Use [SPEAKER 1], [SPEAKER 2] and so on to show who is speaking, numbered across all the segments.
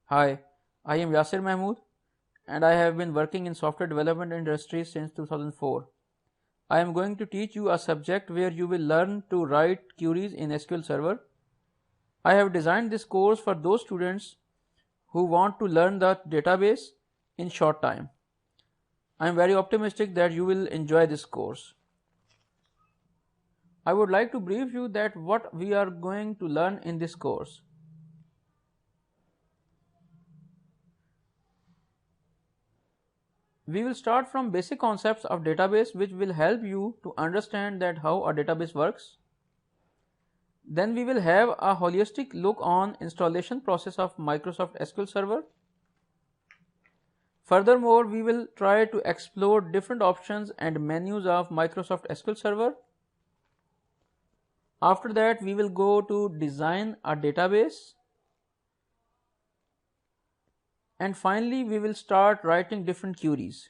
[SPEAKER 1] Hi, I am Yasir Mahmood and I have been working in software development industry since 2004. I am going to teach you a subject where you will learn to write queries in SQL Server. I have designed this course for those students who want to learn the database in short time. I am very optimistic that you will enjoy this course. I would like to brief you that what we are going to learn in this course. We will start from basic concepts of database which will help you to understand that how a database works. Then we will have a holistic look on installation process of Microsoft SQL Server. Furthermore, we will try to explore different options and menus of Microsoft SQL Server. After that, we will go to design a database. And finally, we will start writing different queries.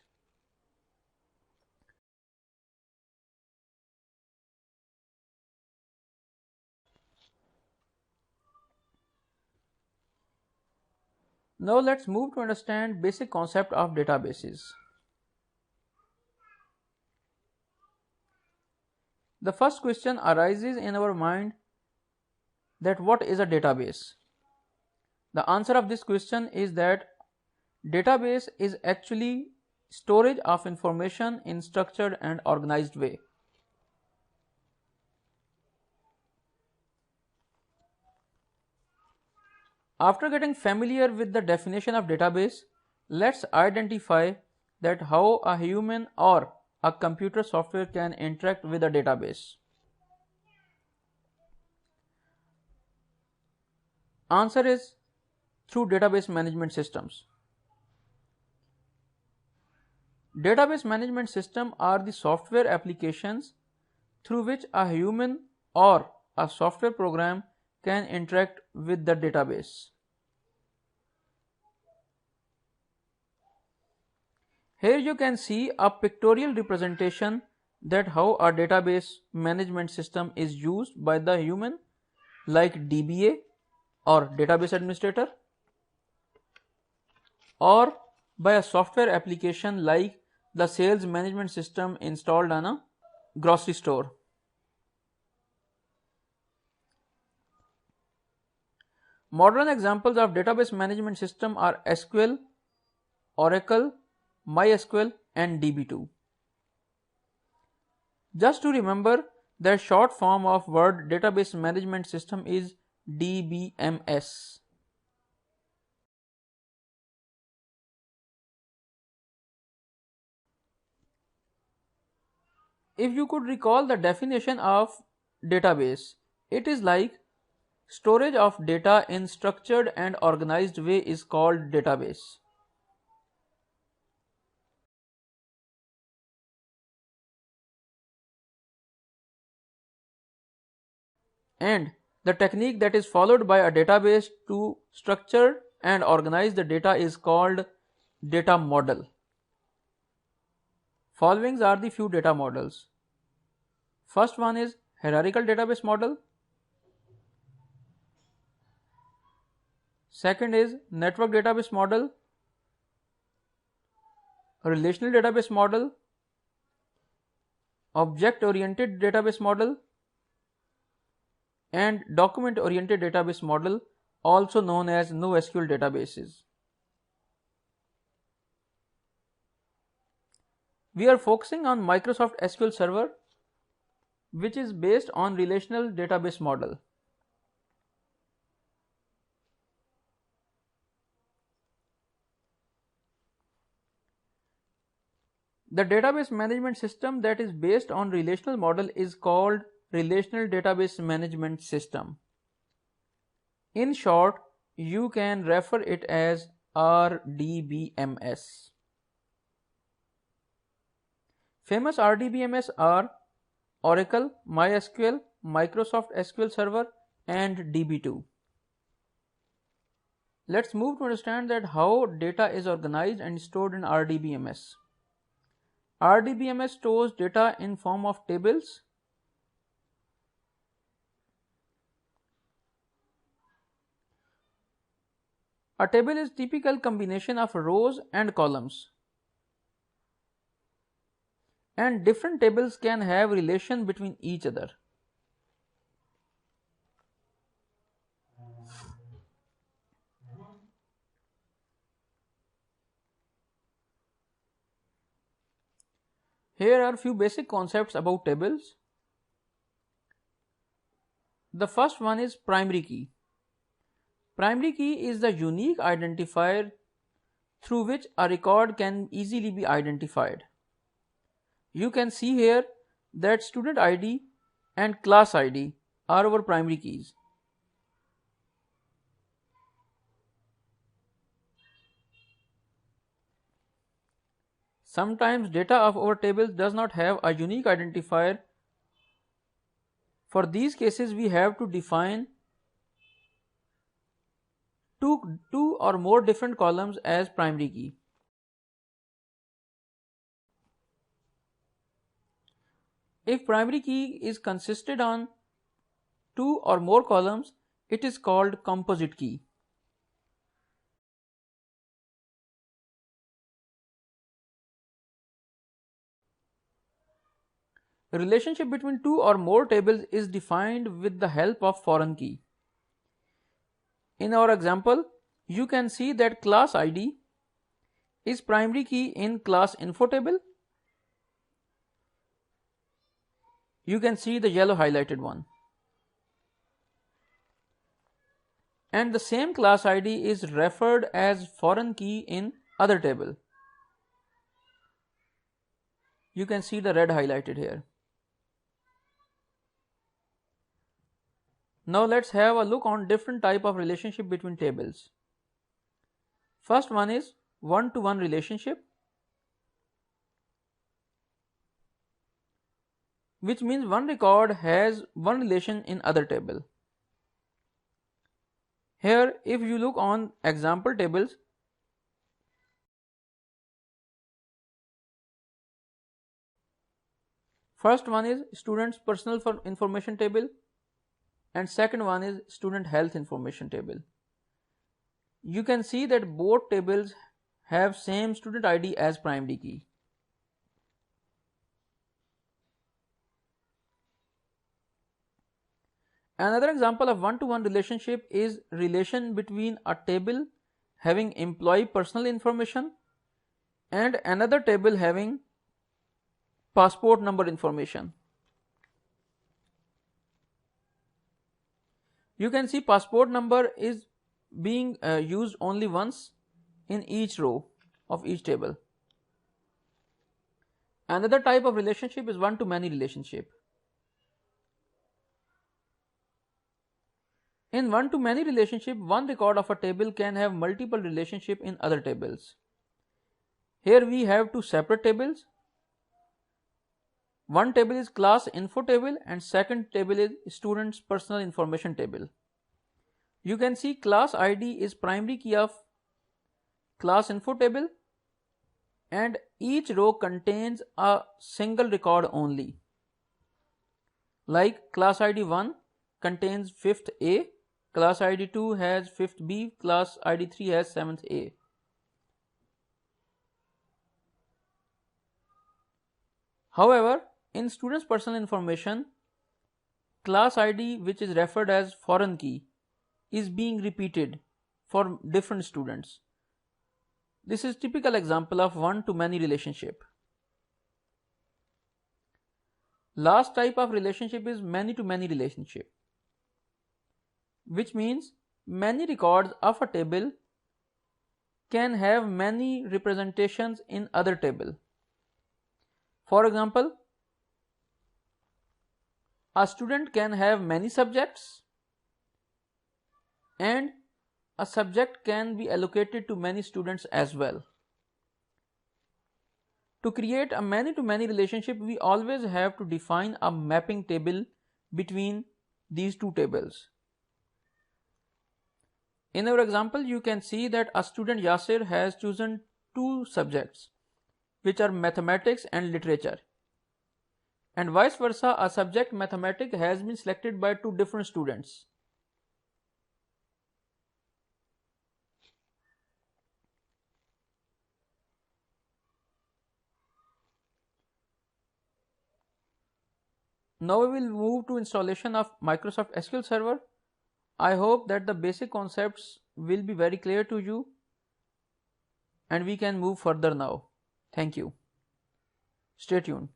[SPEAKER 1] Now let's move to understand basic concept of databases. The first question arises in our mind that what is a database? The answer of this question is that database is actually storage of information in structured and organized way. After getting familiar with the definition of database, let's identify that how a human or a computer software can interact with a database. Answer is through database management systems. Database management systems are the software applications through which a human or a software program can interact with the database. Here you can see a pictorial representation that how a database management system is used by the human like DBA or database administrator, or by a software application like the sales management system installed on a grocery store. Modern examples of database management system are SQL, Oracle, MySQL and DB2. Just to remember, the short form of word database management system is DBMS. If you could recall the definition of database, it is like storage of data in structured and organized way is called database. And the technique that is followed by a database to structure and organize the data is called data model. Following are the few data models. First one is hierarchical database model. Second is network database model, relational database model, object oriented database model, and document oriented database model, also known as NoSQL databases. We are focusing on Microsoft SQL Server, which is based on relational database model. The database management system that is based on relational model is called Relational Database Management System. In short, you can refer it as RDBMS. Famous RDBMS are Oracle, MySQL, Microsoft SQL Server and DB2. Let's move to understand that how data is organized and stored in RDBMS. RDBMS stores data in form of tables. A table is typical combination of rows and columns. And different tables can have relation between each other. Here are few basic concepts about tables. The first one is primary key. Primary key is the unique identifier through which a record can easily be identified. You can see here that student ID and class ID are our primary keys. Sometimes data of our tables does not have a unique identifier. For these cases, we have to define two or more different columns as primary key. If primary key is consisted on two or more columns, it is called composite key. The relationship between two or more tables is defined with the help of foreign key. In our example, you can see that class ID is primary key in class info table. You can see the yellow highlighted one. And the same class ID is referred as foreign key in other table. You can see the red highlighted here. Now let's have a look on different type of relationship between tables. First one is one-to-one relationship, which means one record has one relation in other table. Here, if you look on example tables, first one is students personal information table and second one is student health information table. You can see that both tables have same student ID as primary key. Another example of one-to-one relationship is relation between a table having employee personal information and another table having passport number information. You can see passport number is being used only once in each row of each table. Another type of relationship is one-to-many relationship. In one-to-many relationship, one record of a table can have multiple relationships in other tables. Here we have two separate tables. One table is class info table and second table is students personal information table. You can see class ID is primary key of class info table and each row contains a single record only. Like class ID 1 contains 5th A, class ID 2 has 5th B, class ID 3 has 7th A. However, in students personal information, class ID which is referred as foreign key is being repeated for different students. This is typical example of one-to-many relationship. Last type of relationship is many-to-many relationship, which means many records of a table can have many representations in other table. For example, a student can have many subjects and a subject can be allocated to many students as well. To create a many-to-many relationship, we always have to define a mapping table between these two tables. In our example, you can see that a student Yasir has chosen two subjects, which are mathematics and literature. And vice versa, a subject mathematics has been selected by two different students. Now we will move to installation of Microsoft SQL Server. I hope that the basic concepts will be very clear to you and we can move further now. Thank you. Stay tuned.